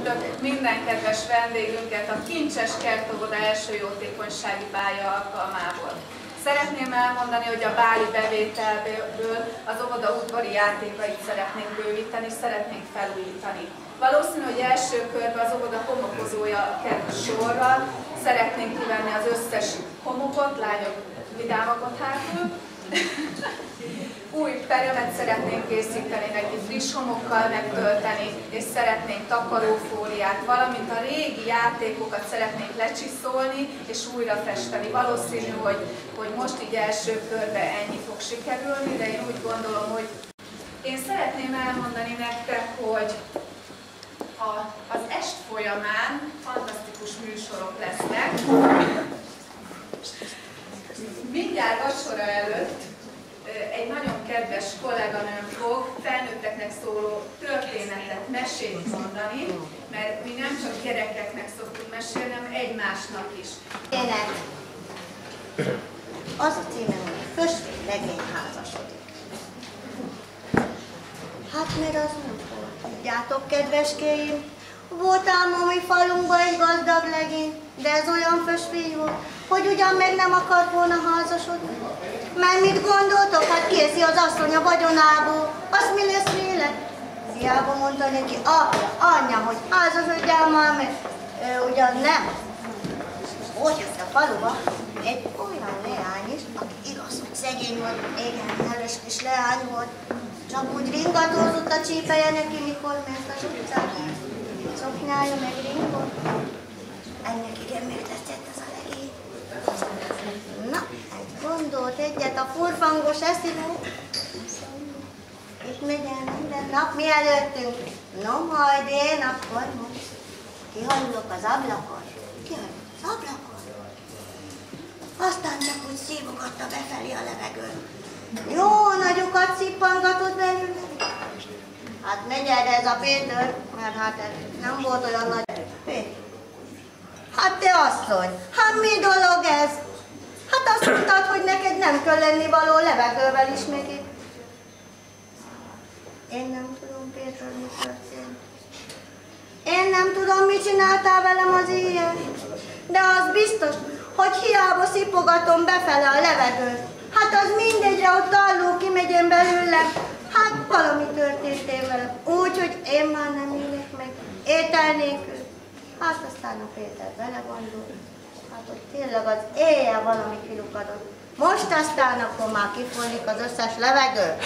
köszöntök minden kedves vendégünket a Kincses Kertóvoda első jótékonysági bálja alkalmából. Szeretném elmondani, hogy a báli bevételből az óvoda udvari játékait szeretnénk bővíteni, szeretnénk felújítani. Valószínű, hogy első körben az óvoda homokozója kerül sorral, szeretnénk kivenni az összes homokot, lányok vidámakat hátul. Új perömet szeretnénk készíteni, neki friss homokkal megtölteni, és szeretnénk takarófóliát, valamint a régi játékokat szeretnénk lecsiszolni és újra festeni. Valószínű, hogy most így első körben ennyi fog sikerülni, de én úgy gondolom, hogy én szeretném elmondani nektek, hogy az est folyamán fantasztikus műsorok lesznek. Mindjárt vacsora előtt egy nagyon kedves kolléganőm fog felnőtteknek szóló történetet, mesét mondani, mert mi nem csak gyerekeknek szoktunk mesélni, hanem egymásnak is. Ének. Az a címe, hogy Fösvény legény házasodik. Hát mert az nem volt. Tudjátok, kedveskéim, volt ám a mi falunkban egy gazdag legény, de ez olyan fösvény volt, hogy ugyan meg nem akart volna házasodni. Mert mit gondoltok, hát készi az asszony a vagyonából, azt mi lesz véle? Hiába mondta neki apja, anyja, hogy házasodjál már meg. Ugyan nem. Ott jött a faluba egy olyan leány is, aki igaz, hogy szegény volt, igen, neves kis leány volt. Csak úgy ringatózott a csípeje neki, mikor ment az utcán. Szoknyája meg ringott. Ennek igen megtetszett az a legény. Na, gondolt egyet a furfangos eszívó. Itt megy el minden nap, mi előttünk. No, majd én akkor most kihajlok az ablakon. Kihajlok az ablakon. Aztán csak úgy szívogatta befelé a levegőn. Jó nagyokat szippangatott belőle. Hát megy erre ez a Péter, mert hát ez nem volt olyan nagy. Péter. Hát te asszony, hát mi dolog ez? Hát azt mondtad, hogy neked nem kell lenni való levegővel is még itt. Én nem tudom, Péter, mi történt. Én nem tudom, mit csináltál velem az éjjel. De az biztos, hogy hiába szipogatom befele a levegőt. Hát az mindegyre ott alló kimegyem belőlem. Hát valami történt én velem. Úgyhogy én már nem élek meg. Étel nélkül. Hát aztán a Péter belegondolt. Hát hogy tényleg az éjjel valami kilukadott. Most aztán akkor már kifollik az összes levegő.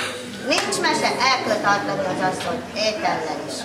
Nincs mese, el kell tartani az asszony étellel is.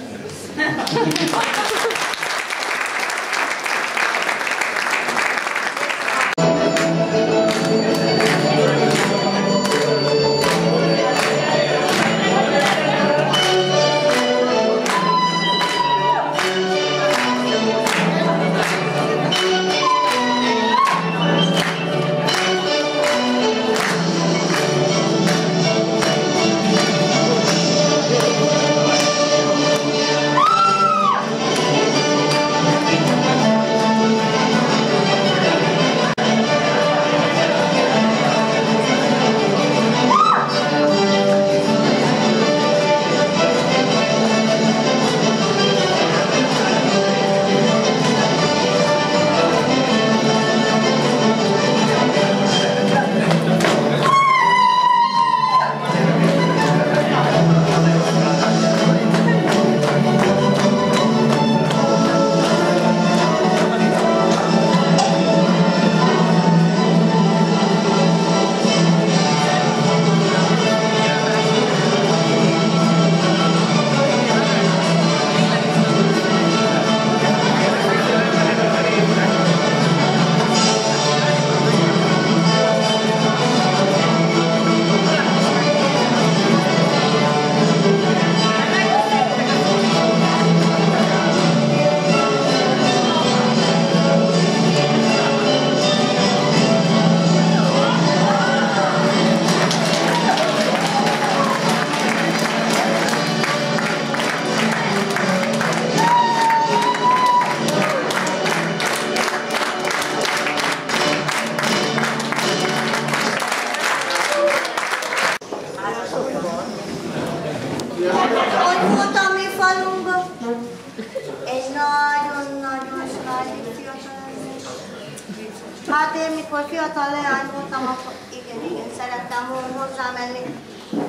Hát én mikor fiatal leány voltam, akkor igen, szerettem volna hozzámenni.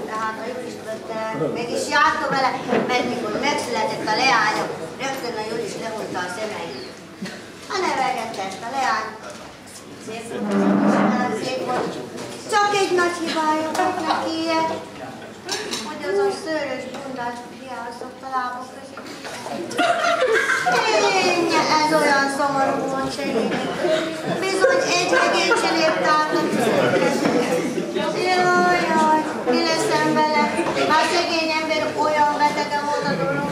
De hát a Julis vette, mégis jártam vele, mert mikor megszületett a leánya, rögtön a Julis lehúzta a szemeit. Ha nevelgette ezt a leány, szép volt. Csak egy nagy hibája volt neki ilyet, hogy az a szőrös bundás hiányzott a lábok közé. Ez olyan szomorú volt segíteni. Bizony egy megén csilért át a jaj, mi leszem vele? Már szegény ember olyan betege volt a dolog,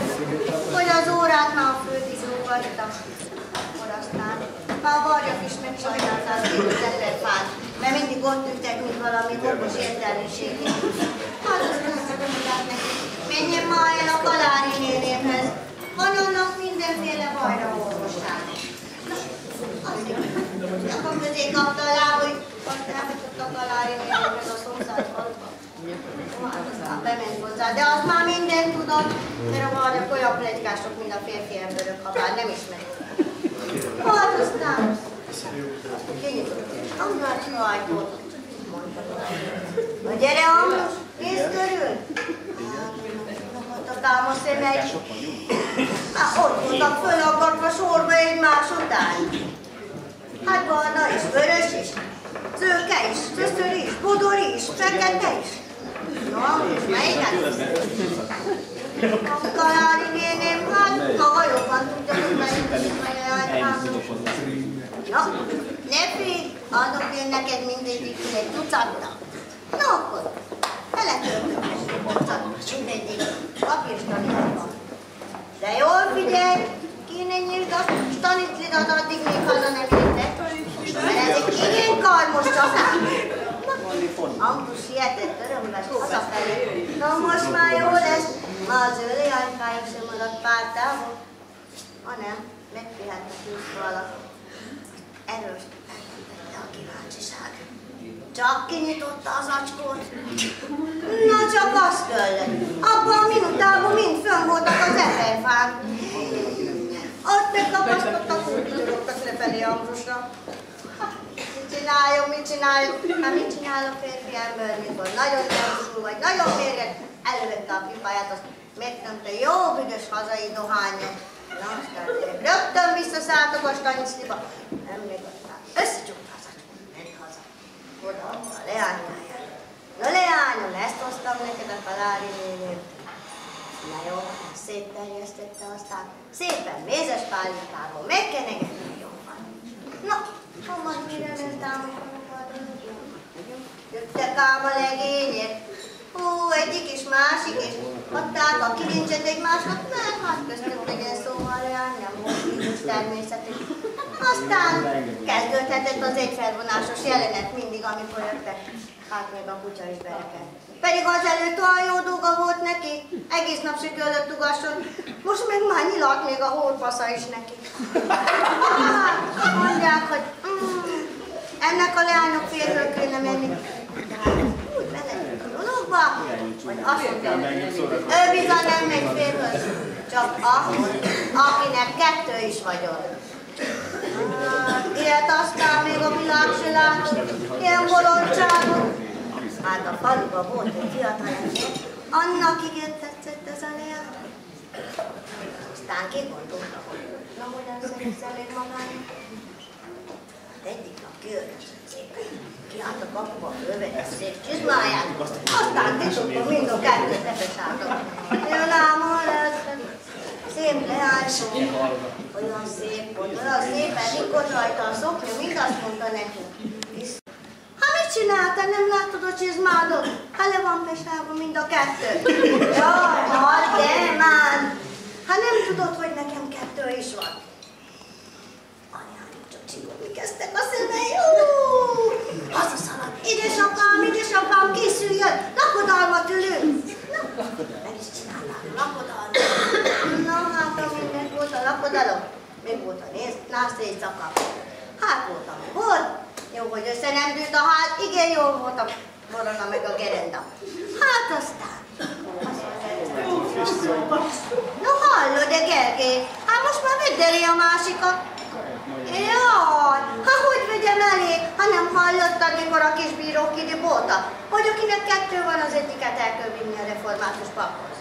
hogy az órát már a földig rúgatta. Akkor aztán már a varjak is megsajnálták az emberfát, mert mindig ott ültek, mint valami okos értelmiségi. Hát aztán mondták neki, menjen már el a Kalári nénémhez, van annak mindenféle bajra orvosság. Akkor közé kapta a láb, hogy azt elhagyott a Kalári nénémhez a szomszéd faluba. Hát aztán bement hozzá, de az már mindent tudott, mert a varjak olyan pletykások, mint a férfi emberök, ha bár nem ismerik. Hát aztán kinyitott Ambrus ajtót, mondta. Na gyere Ambrus, nézd körül! Nyugodtatám a szemeit. Hát ott voltak fölakadva sorba egymás után. Hát barna is, vörös is, zöldke is, szöször is, bodor is, fekete is. No Ambrus, melyiket? A Kalári néném, hát maga jobban tudja, hogy melyik no, ne félj, adok én neked mindegyikül egy tucattal. No akkor, beletöltöm egy tucat, mindegyik papírstanítva. De jól figyelj, kéne nyíld a stanitlidat addig még haza nem értek, mert ezek igen karmos csapák. Ambrus sietett örömben hazafelé. Na most már jó lesz, ma az ő leánykájuk sem maradt pár távol. Hanem, megpihentek úszva alatt. Erős eltette a kíváncsiság. Csak kinyitotta az acskót. Na csak az kellett. Abban a minutában mind fönn voltak az eperfák. Ott megkapasztottak, úgy tudottak lefelé Ambrusra. Mit csináljuk? Hát mit csinál a férfi ember, mikor nagyon nervusú vagy, nagyon mérget, elővette a pipáját, azt megtömte jó büdös hazai dohányot. Na, aztán rögtön visszaszálltok a stanyicliba. Nem még aztán összecsukta az acskót, ment haza. Odaadta a leánykáját. Na leányom, ezt hoztam neked a Kalári néném. Na jó, szétterjesztette aztán. Szépen mézes pálinkával megkenegette, jó van. Na, hamar mire ment jöttek ám a legények. Egyik és másik, és adták a kilincset egymásnak, mert hát köztük legyen szóval olyan, nem volt így természetű. Aztán kezdődhetett az egyfelvonásos jelenet mindig, amikor jöttek. Hát még a kutya is berekelt. Pedig azelőtt olyan jó dolga volt neki, egész nap sütőlött ugasson, most meg már nyilat még a hórpasza is neki. Hát, mondják, hogy ennek a leányok félről kéne menni. Úgy vezetünk a dologba, hogy azt mondja, ő bizony nem megy félről, csak ahhoz, akinek kettő is vagyok. Ilyet aztán még a világ se látott, ilyen bolondságot. Hát a faluban volt egy fiatal ember, annak igen tetszett ez a leány. Aztán kigondolta, hogy na hogyan szerezzelék magának. Egyik nap kiöltözött szépen, kiállt a kapuba, fölvette a szép csizmáját, aztán titokban mind a kettőt lebesálltak. Jön ám, hol lesz? Szép leány, olyan szép volt, olyan szépen rikott rajta a szoknya, mind azt mondta neki. Ha mit csináltál, nem látod a csizmádot? Hát le van pesálva mind a kettő. Jaj, hadd el már! Ha nem tudod, hogy nekem kettő is van. Anyánik csak csigolni kezdtek a szemei. Hazaszalad. Édesapám, készüljön! Lakodalmat ülünk! Na, meg is csinálnám a lakodalmat. Na, hát a mindent volt a lakodalom. Még volt a nászrészaka. Hát volt, ami volt. Jó, hogy össze nem dőlt a ház, igen jól volt a borona meg a gerenda. Hát aztán. No hallod, de Gergely, hát most már vedd elé a másikat. Jaj, hogy vegyem elé, ha nem hallottad, mikor a kis bíró kidibóta, hogy akinek 2 van, az egyiket el kell vinni a református paphoz.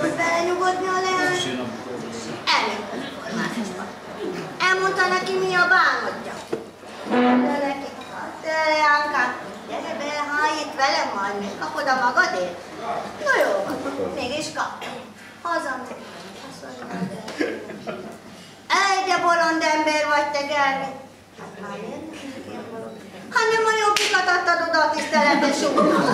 Hogy belenyugodni a leány? Elment a református pap. Elmondta neki, mi a bánodja. De neki, te leánkám, gyere be, ha itt velem majd, még kapod a magadért? Na jó van, mégis kaptam. Hazamegy. De bolond ember vagy te, Germi. Hát már miért nem ilyen bolond? Hát nem a jobbikat adtad oda a tiszteletes úrnak.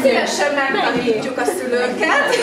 Szívesen megtanítjuk a szülőket.